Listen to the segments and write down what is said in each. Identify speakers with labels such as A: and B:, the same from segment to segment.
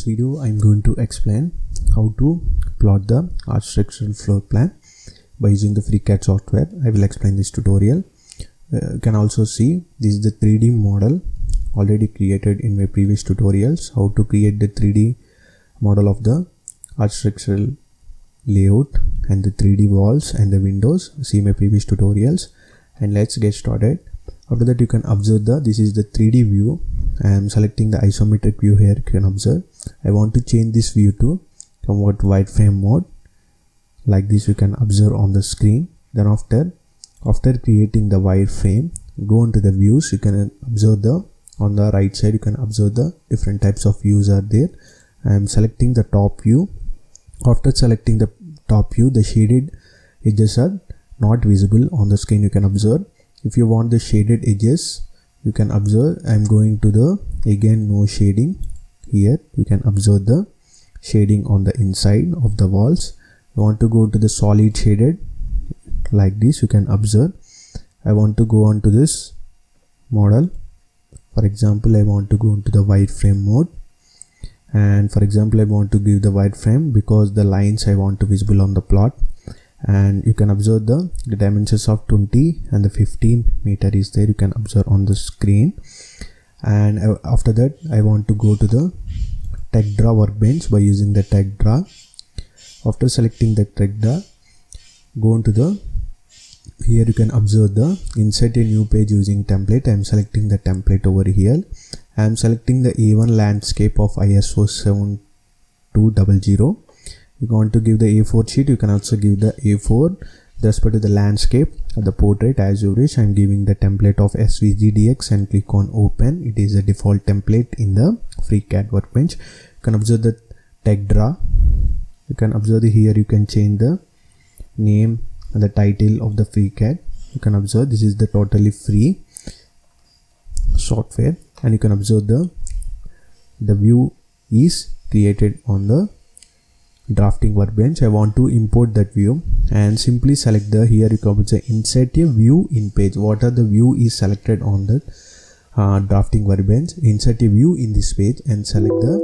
A: video I'm going to explain how to plot the architectural floor plan by using the FreeCAD software. I will explain this tutorial. You can also see this is the 3D model already created in my previous tutorials, how to create the 3D model of the architectural layout and the 3D walls and the windows. See my previous tutorials, and let's get started. After that, you can observe this is the 3D view. I am selecting the isometric view here. You can observe I want to change this view to convert wireframe mode. Like this, you can observe on the screen. Then after creating the wireframe, go into the views. You can observe on the right side, you can observe the different types of views are there. I am selecting the top view. After selecting the top view, the shaded edges are not visible on the screen. You can observe. If you want the shaded edges, you can observe I am going to the again no shading. Here you can observe the shading on the inside of the walls. You want to go to the solid shaded, like this, you can observe. I want to go on to this model. For example, I want to go into the wireframe mode, and for example I want to give the wireframe because the lines I want to visible on the plot. And you can observe the dimensions of 20 and the 15 meter is there. You can observe on the screen. And after that, I want to go to the text draw workbench by using the text draw. After selecting the text draw, go into the here you can observe the insert a new page using template. I am selecting the template over here. I am selecting the A1 landscape of ISO 7200. You want to give the A4 sheet, you can also give the A4 with respect to the landscape or the portrait as you wish. I am giving the template of SVGDX and click on open. It is a default template in the FreeCAD workbench. You can observe the text draw. You can observe here you can change the name and the title of the FreeCAD. You can observe this is the totally free software, and you can observe the view is created on the drafting workbench. I want to import that view and simply select the here you can say insert a view in page. What are the view is selected on the drafting workbench. Insert a view in this page and select the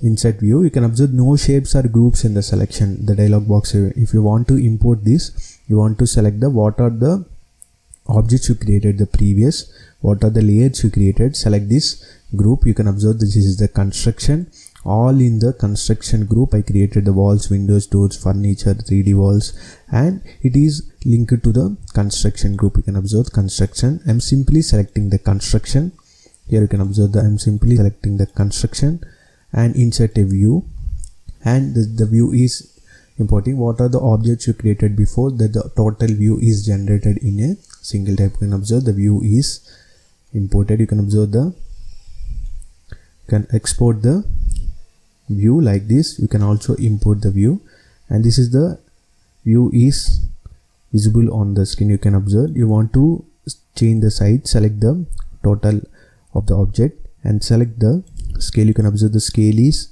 A: insert view. You can observe no shapes or groups in the selection, the dialog box. If you want to import this, you want to select the what are the objects you created the previous, what are the layers you created. Select this group. You can observe this is the construction. All in the construction group I created the walls, windows, doors, furniture, 3D walls, and it is linked to the construction group. You can observe construction. I'm simply selecting the construction. Here you can observe that I'm simply selecting the construction and insert a view, and the view is importing what are the objects you created before, that the total view is generated in a single type. You can observe the view is imported. You can observe you can export the view like this. You can also import the view, and this is the view is visible on the screen. You can observe. You want to change the size, select the total of the object and select the scale. You can observe the scale is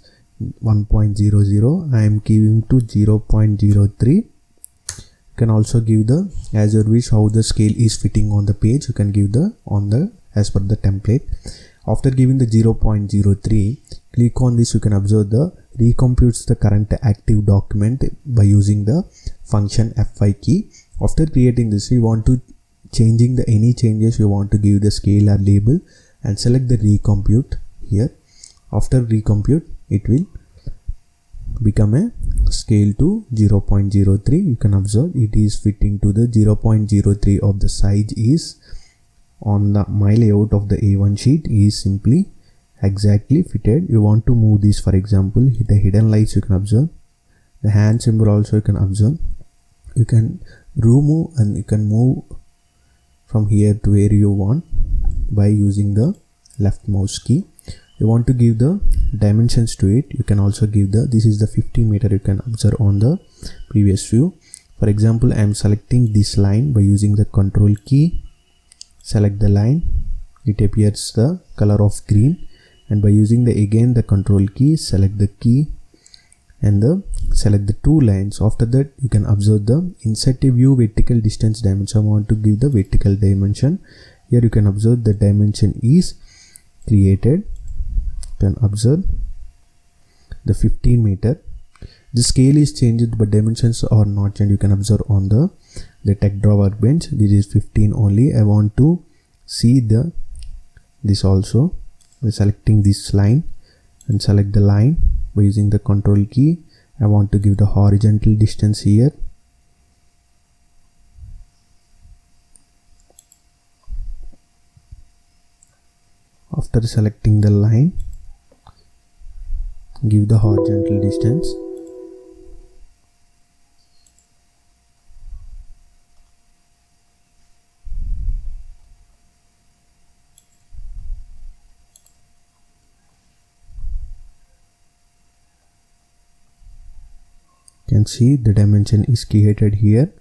A: 1.00. I am giving to 0.03. You can also give the as you wish how the scale is fitting on the page. You can give the as per the template. After giving the 0.03, click on this. You can observe the recomputes the current active document by using the function F5 key. After creating this, you want to changing the any changes you want to give the scale or label and select the recompute here. After recompute, it will become a scale to 0.03. You can observe it is fitting to the 0.03 of the size is on my layout of the A1 sheet is simply exactly fitted. You want to move this, for example the hidden lights you can observe, the hand symbol also you can observe. You can remove and you can move from here to where you want by using the left mouse key. You want to give the dimensions to it, you can also give this is the 50 meter. You can observe on the previous view. For example, I am selecting this line by using the control key. Select the line, it appears the color of green, and by using the control key, select the key and select the two lines. After that, you can observe the insert a view vertical distance dimension. I want to give the vertical dimension. Here you can observe the dimension is created. You can observe the 15 meter. The scale is changed but dimensions are not changed. You can observe on the TechDraw workbench. This is 15 only. I want to see this also by selecting this line and select the line by using the control key. I want to give the horizontal distance here. After selecting the line, give the horizontal distance. You can see the dimension is created here.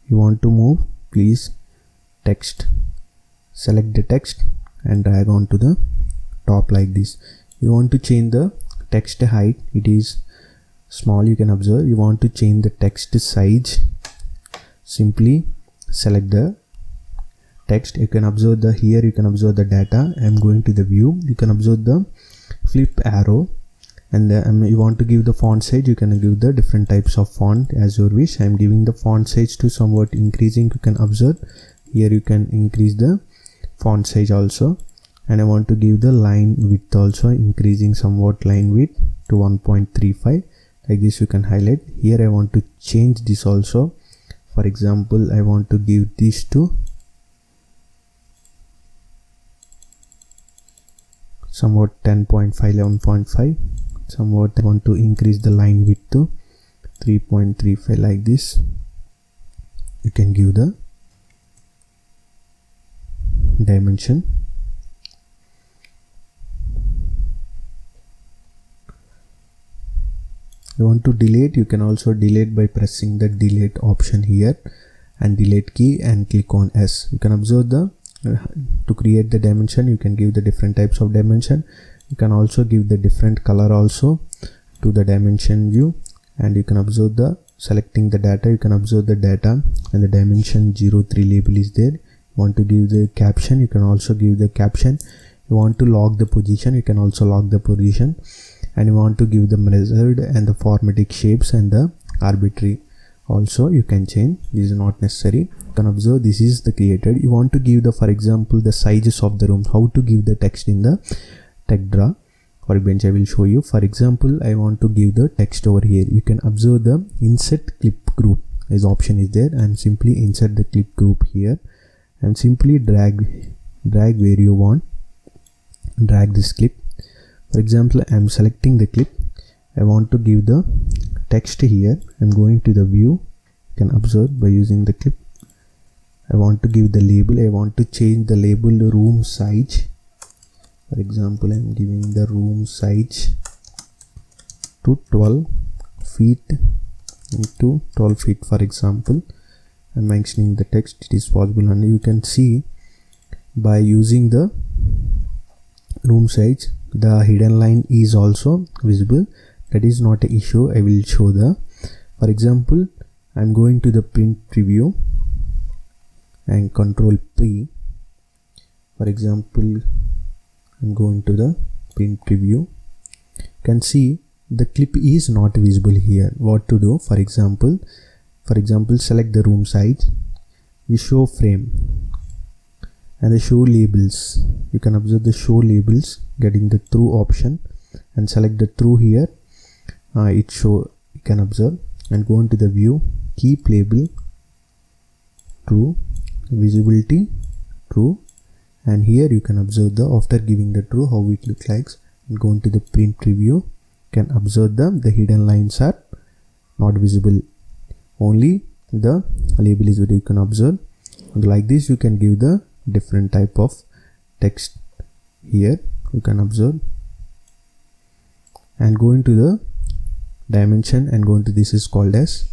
A: You want to move, please text, select the text and drag on to the top like this. You want to change the text height, it is small, you can observe. You want to change the text size, simply select the text. You can observe here you can observe the data. I am going to the view. You can observe the flip arrow, and you want to give the font size. You can give the different types of font as your wish. I am giving the font size to somewhat increasing. You can observe here you can increase the font size also, and I want to give the line width also, increasing somewhat line width to 1.35 like this. You can highlight here. I want to change this also. For example, I want to give this to somewhat 10.5, 11.5. Somewhat I want to increase the line width to 3.35 like this. You can give the dimension. You want to delete, you can also delete by pressing the delete option here and delete key and click on S. You can observe to create the dimension. You can give the different types of dimension. You can also give the different color also to the dimension view, and you can observe selecting the data. You can observe the data and the dimension 03 label is there. You want to give the caption, you can also give the caption. You want to log the position, you can also log the position, and you want to give the measured and the formatting shapes and the arbitrary also you can change. This is not necessary. You can observe this is the created. You want to give for example the sizes of the room, how to give the text in the TechDraw workbench. I will show you. For example, I want to give the text over here. You can observe the insert clip group as option is there, and simply insert the clip group here and simply drag where you want. Drag this clip. For example, I am selecting the clip. I want to give the text here. I am going to the view. You can observe by using the clip. I want to give the label. I want to change the label room size. For example, I am giving the room size to 12 feet into 12 feet. For example, I am mentioning the text. It is possible, and you can see by using the room size, the hidden line is also visible. That is not an issue. I will show for example, I am going to the print preview and control P. For example, I am going to the print preview. You can see the clip is not visible here. What to do? For example, select the room size. You show frame and the show labels. You can observe the show labels, getting the true option, and select the true here. It show, you can observe, and go into the view, keep label true, visibility true, and here you can observe after giving the true how it looks like. And go into the print preview. You can observe the hidden lines are not visible, only the label is visible. You can observe, and like this you can give the different type of text here. You can observe, and go into the dimension and go into this is called as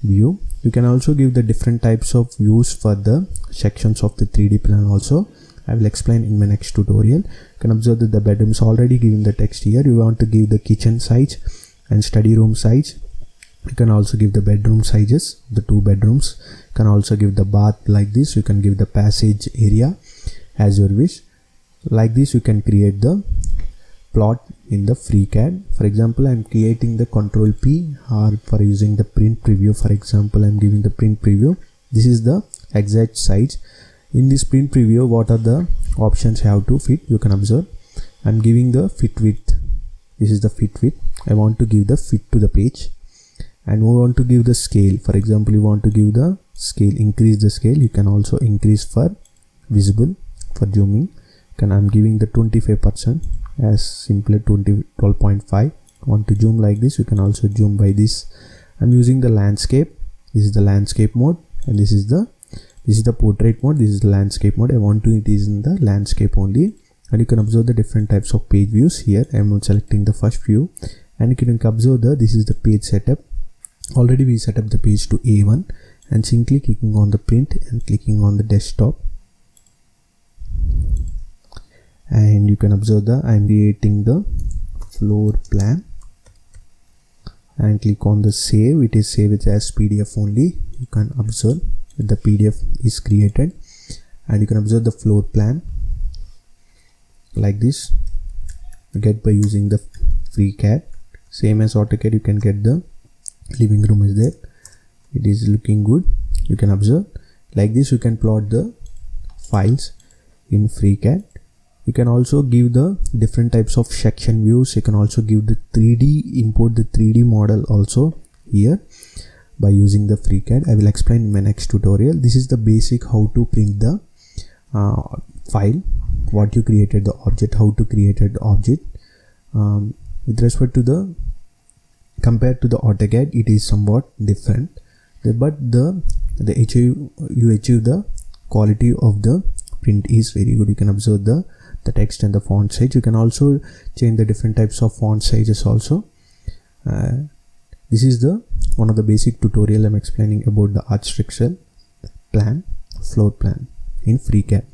A: view. You can also give the different types of views for the sections of the 3D plan also. I will explain in my next tutorial. You can observe that the bedrooms already given the text here. You want to give the kitchen size and study room size. You can also give the bedroom sizes, the 2 bedrooms. You can also give the bath like this. You can give the passage area as your wish. Like this you can create the plot in the FreeCAD. For example, I'm creating the Control P, or for using the print preview, for example, I'm giving the print preview. This is the exact size. In this print preview, what are the options you have to fit? You can observe. I'm giving the fit width. This is the fit width. I want to give the fit to the page, and we want to give the scale. For example, you want to give the scale, increase the scale. You can also increase for visible, for zooming. I'm giving the 25% as simply 12.5. Want to zoom like this, you can also zoom by this. I'm using the landscape. This is the landscape mode, and this is the portrait mode. This is the landscape mode. I want to it is in the landscape only. And you can observe the different types of page views. Here I'm selecting the first view, and you can observe this is the page setup. Already we set up the page to A1, and simply clicking on the print and clicking on the desktop, and you can observe I'm creating the floor plan, and click on the save. It is saved as PDF only. You can observe the PDF is created, and you can observe the floor plan like this. You get by using the FreeCAD. Same as AutoCAD, you can get the living room is there. It is looking good. You can observe like this. You can plot the files in FreeCAD. You can also give the different types of section views. You can also give the 3D, import the 3D model also here by using the FreeCAD. I will explain in my next tutorial. This is the basic how to print the file, what you created the object, how to create the object. With respect to the compared to the AutoCAD, it is somewhat different, but you achieve the quality of the print is very good. You can observe the text and the font size. You can also change the different types of font sizes also. This is the one of the basic tutorial I'm explaining about the architectural plan, floor plan in FreeCAD.